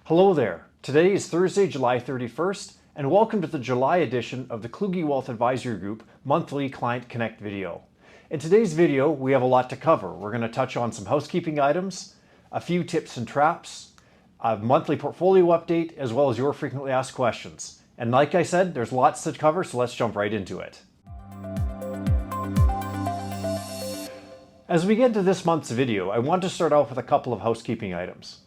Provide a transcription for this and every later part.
Hello there. Today is Thursday, July 31st, and welcome to the July edition of the Kluge Wealth Advisory Group monthly Client Connect video. In today's video, we have a lot to cover. We're going to touch on some housekeeping items, a few tips and traps, a monthly portfolio update, as well as your frequently asked questions. And like I said, there's lots to cover, so let's jump right into it. As we get into this month's video, I want to start off with a couple of housekeeping items.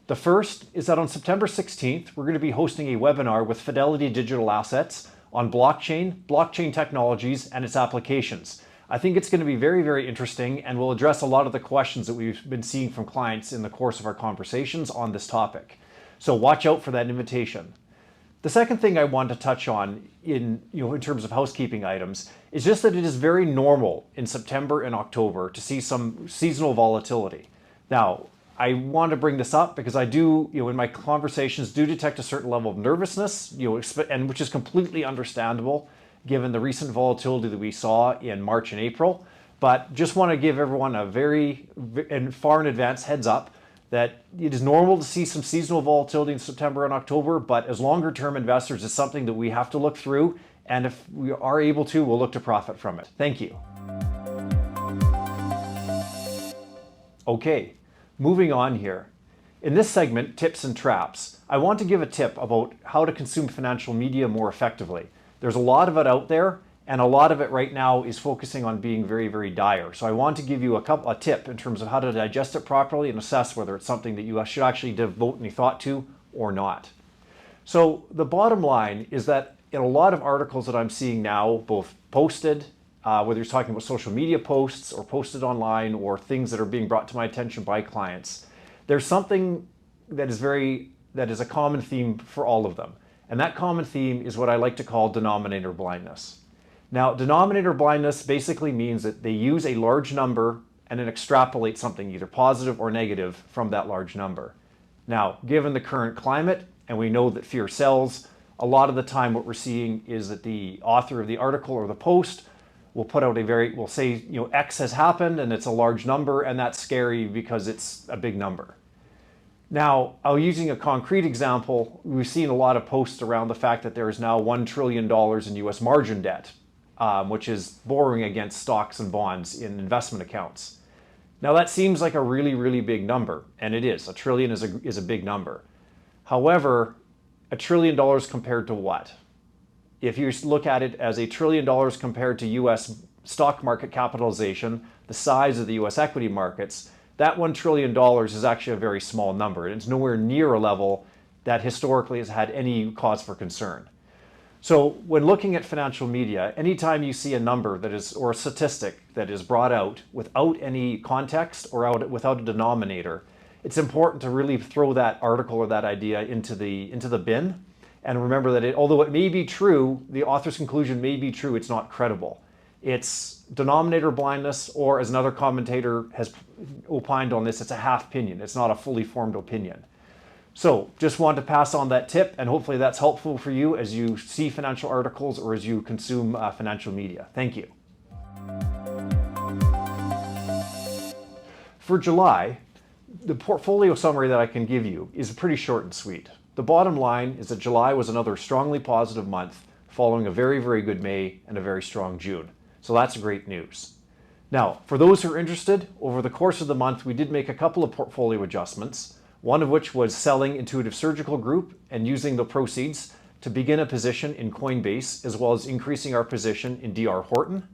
The first is that on September 16th, we're going to be hosting a webinar with Fidelity Digital Assets on blockchain technologies, and its applications. I think it's going to be very, very interesting and will address a lot of the questions that we've been seeing from clients in the course of our conversations on this topic. So watch out for that invitation. The second thing I want to touch on in terms of housekeeping items is just that it is very normal in September and October to see some seasonal volatility. Now, I want to bring this up because I do, in my conversations, do detect a certain level of nervousness, and which is completely understandable given the recent volatility that we saw in March and April. But just want to give everyone a very far in advance heads up that it is normal to see some seasonal volatility in September and October, but as longer term investors, it's something that we have to look through. And if we are able to, we'll look to profit from it. Thank you. Okay. Moving on here. In this segment, Tips and Traps, I want to give a tip about how to consume financial media more effectively. There's a lot of it out there, and a lot of it right now is focusing on being very, very dire. So I want to give you a tip in terms of how to digest it properly and assess whether it's something that you should actually devote any thought to or not. So the bottom line is that in a lot of articles that I'm seeing now, both posted, whether you're talking about social media posts or posted online or things that are being brought to my attention by clients, there's something that is a common theme for all of them. And that common theme is what I like to call denominator blindness. Now, denominator blindness basically means that they use a large number and then extrapolate something either positive or negative from that large number. Now, given the current climate, and we know that fear sells, a lot of the time what we're seeing is that the author of the article or the post will put out we'll say, X has happened and it's a large number, and that's scary because it's a big number. Now, using a concrete example, we've seen a lot of posts around the fact that there is now $1 trillion in U.S. margin debt, which is borrowing against stocks and bonds in investment accounts. Now, that seems like a really, really big number, and it is. $1 trillion is a big number. However, $1 trillion compared to what? If you look at it as $1 trillion compared to U.S. stock market capitalization, the size of the U.S. equity markets, that $1 trillion is actually a very small number. And it's nowhere near a level that historically has had any cause for concern. So when looking at financial media, anytime you see a number or a statistic that is brought out without any context or without a denominator, it's important to really throw that article or that idea into the bin. And remember that although it may be true, the author's conclusion may be true, it's not credible. It's denominator blindness, or as another commentator has opined on this, it's a half opinion. It's not a fully formed opinion. So just wanted to pass on that tip, and hopefully that's helpful for you as you see financial articles or as you consume financial media. Thank you. For July, the portfolio summary that I can give you is pretty short and sweet. The bottom line is that July was another strongly positive month following a very, very good May and a very strong June. So that's great news. Now, for those who are interested, over the course of the month, we did make a couple of portfolio adjustments, one of which was selling Intuitive Surgical Group and using the proceeds to begin a position in Coinbase, as well as increasing our position in D.R. Horton.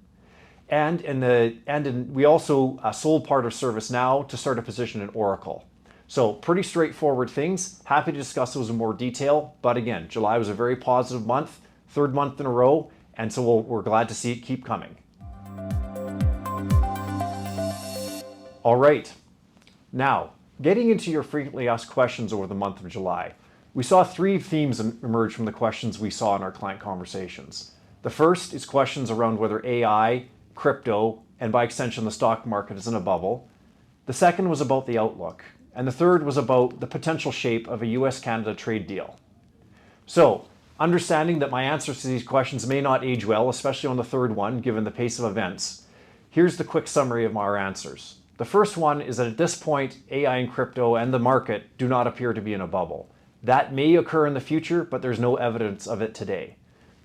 We also sold part of ServiceNow to start a position in Oracle. So pretty straightforward things. Happy to discuss those in more detail. But again, July was a very positive month, third month in a row, and so we're glad to see it keep coming. All right. Now, getting into your frequently asked questions over the month of July, we saw three themes emerge from the questions we saw in our client conversations. The first is questions around whether AI, crypto, and by extension the stock market is in a bubble. The second was about the outlook. And the third was about the potential shape of a U.S.-Canada trade deal. So, understanding that my answers to these questions may not age well, especially on the third one, given the pace of events, here's the quick summary of our answers. The first one is that at this point, AI and crypto and the market do not appear to be in a bubble. That may occur in the future, but there's no evidence of it today.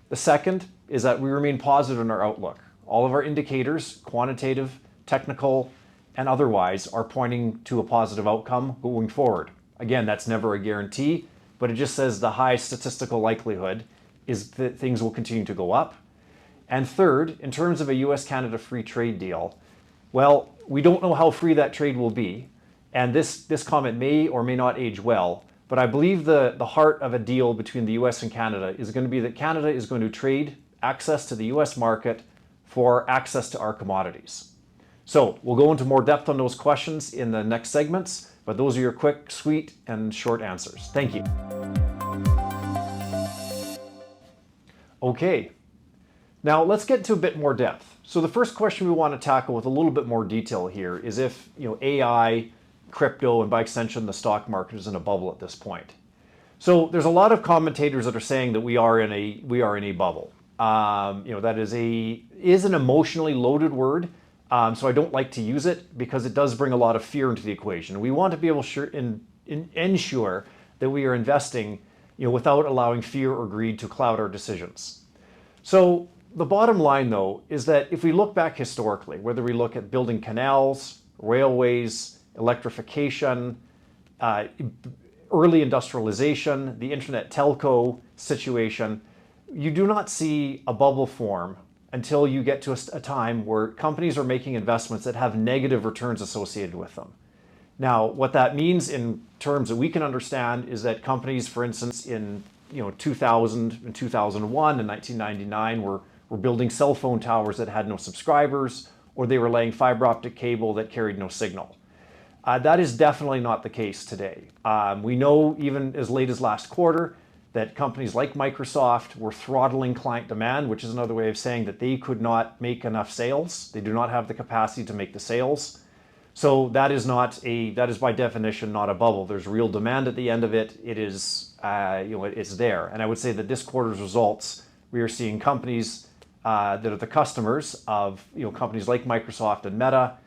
The second is that we remain positive in our outlook. All of our indicators, quantitative, technical, and otherwise, are pointing to a positive outcome going forward. Again, that's never a guarantee, but it just says the high statistical likelihood is that things will continue to go up. And third, in terms of a US-Canada free trade deal, well, we don't know how free that trade will be, and this comment may or may not age well, but I believe the heart of a deal between the US and Canada is going to be that Canada is going to trade access to the US market for access to our commodities. So we'll go into more depth on those questions in the next segments, but those are your quick, sweet, and short answers. Thank you. Okay, now let's get to a bit more depth. So the first question we want to tackle with a little bit more detail here is if AI, crypto, and by extension the stock market is in a bubble at this point. So there's a lot of commentators that are saying that we are in a bubble. That is an emotionally loaded word. So I don't like to use it because it does bring a lot of fear into the equation. We want to be able to ensure that we are investing without allowing fear or greed to cloud our decisions. So the bottom line, though, is that if we look back historically, whether we look at building canals, railways, electrification, early industrialization, the internet telco situation, you do not see a bubble form until you get to a time where companies are making investments that have negative returns associated with them. Now, what that means in terms that we can understand is that companies, for instance, in 2000 and 2001 and 1999 were building cell phone towers that had no subscribers, or they were laying fiber optic cable that carried no signal. That is definitely not the case today. We know even as late as last quarter that companies like Microsoft were throttling client demand, which is another way of saying that they could not make enough sales. They do not have the capacity to make the sales. So that is by definition not a bubble. There's real demand at the end of it. It is, it's there. And I would say that this quarter's results, we are seeing companies that are the customers of companies like Microsoft and Meta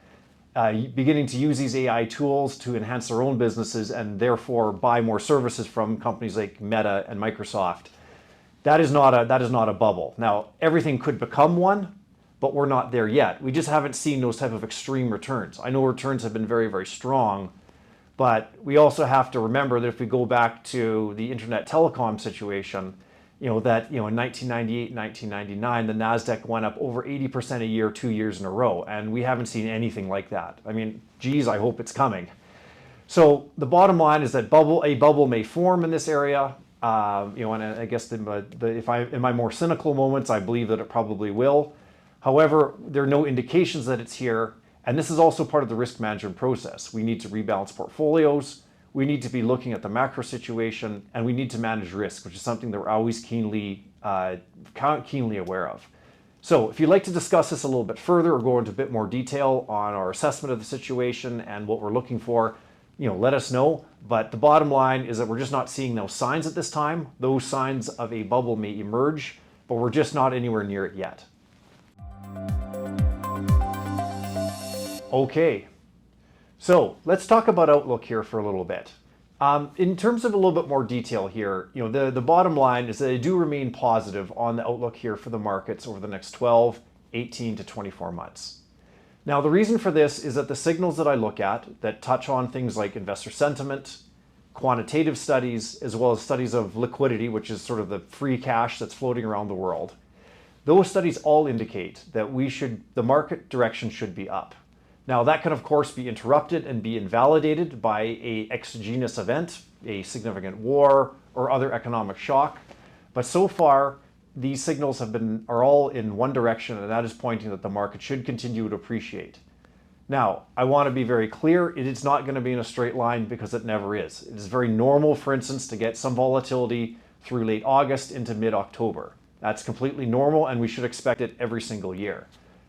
beginning to use these AI tools to enhance their own businesses and therefore buy more services from companies like Meta and Microsoft. That is not a bubble. Now, everything could become one, but we're not there yet. We just haven't seen those type of extreme returns. I know returns have been very, very strong, but we also have to remember that if we go back to the internet telecom situation, in 1998, 1999, the NASDAQ went up over 80% a year, 2 years in a row, and we haven't seen anything like that. I mean, geez, I hope it's coming. So the bottom line is that a bubble may form in this area, and I guess in my more cynical moments, I believe that it probably will. However, there are no indications that it's here, and this is also part of the risk management process. We need to rebalance portfolios. We need to be looking at the macro situation, and we need to manage risk, which is something that we're always keenly aware of. So if you'd like to discuss this a little bit further or go into a bit more detail on our assessment of the situation and what we're looking for, let us know. But the bottom line is that we're just not seeing those signs at this time. Those signs of a bubble may emerge, but we're just not anywhere near it yet. Okay. So let's talk about outlook here for a little bit. In terms of a little bit more detail here, the bottom line is that I do remain positive on the outlook here for the markets over the next 12, 18 to 24 months. Now, the reason for this is that the signals that I look at that touch on things like investor sentiment, quantitative studies, as well as studies of liquidity, which is sort of the free cash that's floating around the world, those studies all indicate that the market direction should be up. Now, that can, of course, be interrupted and be invalidated by an exogenous event, a significant war, or other economic shock. But so far, these signals are all in one direction, and that is pointing that the market should continue to appreciate. Now, I want to be very clear, it is not going to be in a straight line because it never is. It is very normal, for instance, to get some volatility through late August into mid-October. That's completely normal, and we should expect it every single year.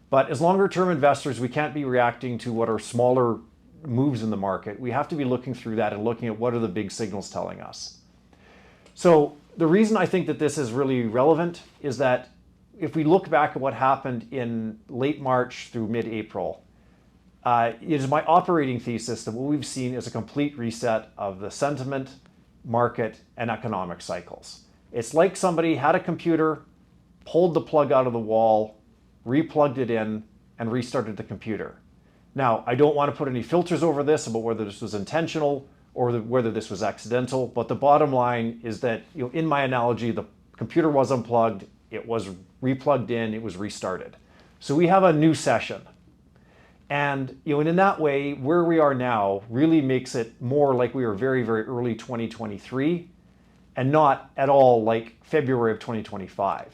But as longer-term investors, we can't be reacting to what are smaller moves in the market. We have to be looking through that and looking at what are the big signals telling us. So the reason I think that this is really relevant is that if we look back at what happened in late March through mid-April, it is my operating thesis that what we've seen is a complete reset of the sentiment, market, and economic cycles. It's like somebody had a computer, pulled the plug out of the wall, replugged it in, and restarted the computer. Now, I don't want to put any filters over this about whether this was intentional or whether this was accidental, but the bottom line is that, in my analogy, the computer was unplugged, it was replugged in, it was restarted. So we have a new session. And in that way, where we are now really makes it more like we were very, very early 2023 and not at all like February of 2025.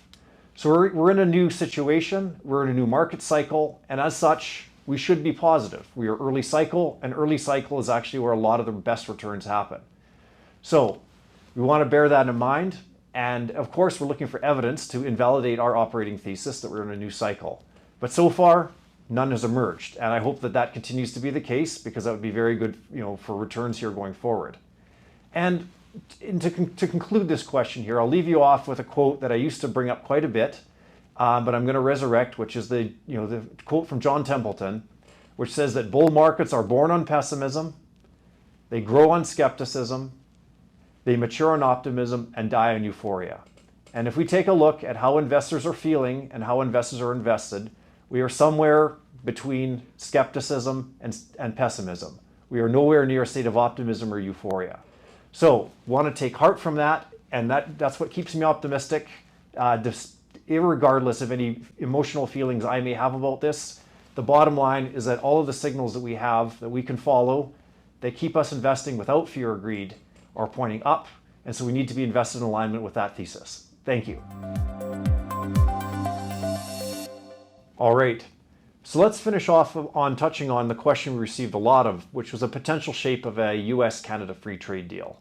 So we're in a new situation, we're in a new market cycle, and as such, we should be positive. We are early cycle, and early cycle is actually where a lot of the best returns happen. So we want to bear that in mind. And of course, we're looking for evidence to invalidate our operating thesis that we're in a new cycle. But so far, none has emerged. And I hope that that continues to be the case, because that would be very good, for returns here going forward. And to conclude this question here, I'll leave you off with a quote that I used to bring up quite a bit, but I'm going to resurrect, which is the quote from John Templeton, which says that bull markets are born on pessimism, they grow on skepticism, they mature on optimism, and die on euphoria. And if we take a look at how investors are feeling and how investors are invested, we are somewhere between skepticism and pessimism. We are nowhere near a state of optimism or euphoria. So, want to take heart from that, and that's what keeps me optimistic, irregardless of any emotional feelings I may have about this. The bottom line is that all of the signals that we have that we can follow, they keep us investing without fear or greed, are pointing up, and so we need to be invested in alignment with that thesis. Thank you. All right, so let's finish off on touching on the question we received a lot of, which was a potential shape of a U.S.-Canada free trade deal.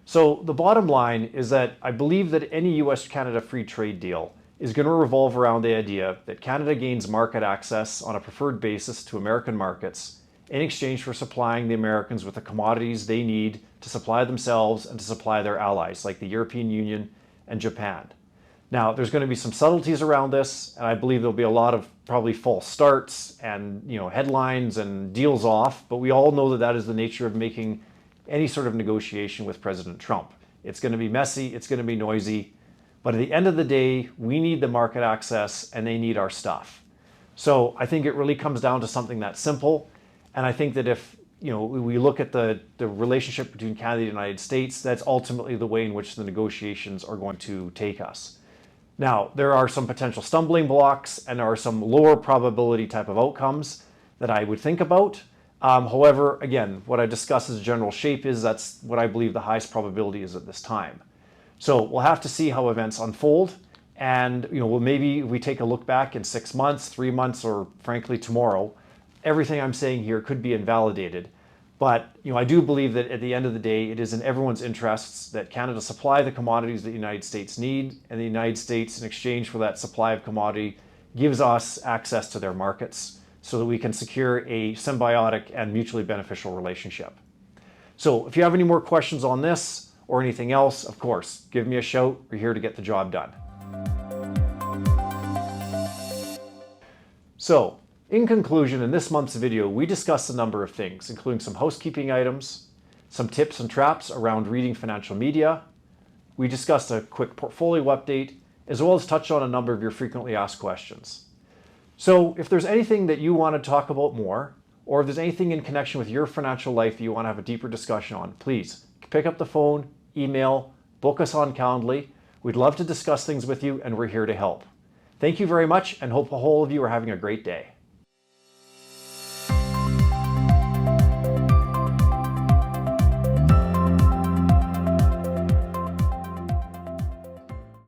So the bottom line is that I believe that any U.S.-Canada free trade deal is going to revolve around the idea that Canada gains market access on a preferred basis to American markets in exchange for supplying the Americans with the commodities they need to supply themselves and to supply their allies, like the European Union and Japan. Now, there's going to be some subtleties around this, and I believe there'll be a lot of probably false starts and headlines and deals off, but we all know that that is the nature of making any sort of negotiation with President Trump. It's going to be messy, it's going to be noisy, but at the end of the day, we need the market access and they need our stuff. So I think it really comes down to something that simple, and I think that if we look at the relationship between Canada and the United States, that's ultimately the way in which the negotiations are going to take us. Now, there are some potential stumbling blocks and there are some lower probability type of outcomes that I would think about. However, again, what I discussed as a general shape is that's what I believe the highest probability is at this time. So we'll have to see how events unfold. And maybe we take a look back in 6 months, 3 months, or frankly tomorrow, everything I'm saying here could be invalidated. But I do believe that at the end of the day, it is in everyone's interests that Canada supply the commodities that the United States need, and the United States, in exchange for that supply of commodity, gives us access to their markets so that we can secure a symbiotic and mutually beneficial relationship. So if you have any more questions on this or anything else, of course, give me a shout. We're here to get the job done. So, in conclusion, in this month's video, we discussed a number of things, including some housekeeping items, some tips and traps around reading financial media. We discussed a quick portfolio update, as well as touched on a number of your frequently asked questions. So if there's anything that you want to talk about more, or if there's anything in connection with your financial life that you want to have a deeper discussion on, please pick up the phone, email, book us on Calendly. We'd love to discuss things with you, and we're here to help. Thank you very much, and hope all of you are having a great day.